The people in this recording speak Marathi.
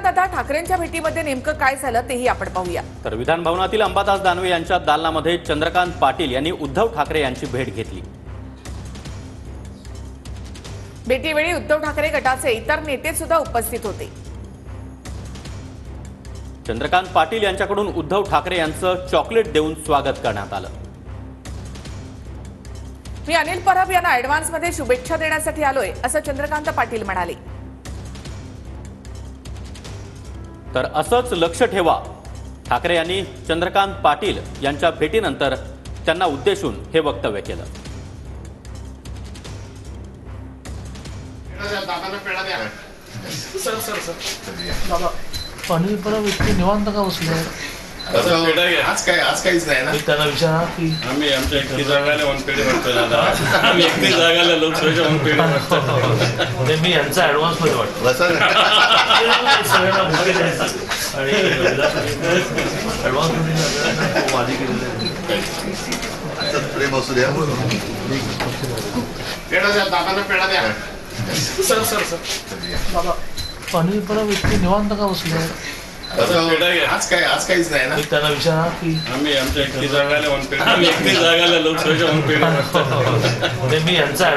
दादा ठाकरेंच्या भेटीमध्ये नेमकं काय झालं तेही आपण पाहूया। तर विधान भवनातील अंबादास दानवे यांच्या दालनामध्ये चंद्रकांत पाटील यांनी उद्धव ठाकरे यांची भेट घेतली। भेटीवेळी उद्धव ठाकरे गटाचे इतर नेते सुद्धा उपस्थित होते। चंद्रकांत पाटील यांच्याकडून उद्धव ठाकरे यांचं चॉकलेट देऊन स्वागत करण्यात आलं। मी अनिल परब यांना ऍडव्हान्स मध्ये शुभेच्छा देण्यासाठी आलोय असं चंद्रकांत पाटील म्हणाले। तर असंच लक्ष ठेवा, ठाकरे यांनी चंद्रकांत पाटील यांच्या भेटीनंतर त्यांना उद्देशून हे वक्तव्य केलं। सर सर सर बाबा अनिल परब इतके निवांत का बसले? आज काहीच नाही ना। त्यांना विचारा की आम्ही आमच्या एकटी जागाला वन पेढे म्हणतो दादा, आम्ही एकटी जागाला लोकसभेच्या वन पेढे म्हणतो। म्हणजे मी यांचा ऍडव्हान्स मध्ये वाटतो सगळ्यांना भुके द्यायचं आणि ऍडव्हान्स मध्ये वादी केलेलं प्रेम असू द्या। दादांना पेढा द्या। सर सर सर बाबा अनिल परब इतके निवांत का बसले? आज काहीच नाही ना। त्यांना विचारा की आम्ही आमच्या एकटी जागाला वन पेढे, आम्ही एकटी जागाला लोकसभेच्या वन पेढे म्हणतो। म्हणजे मी यांचा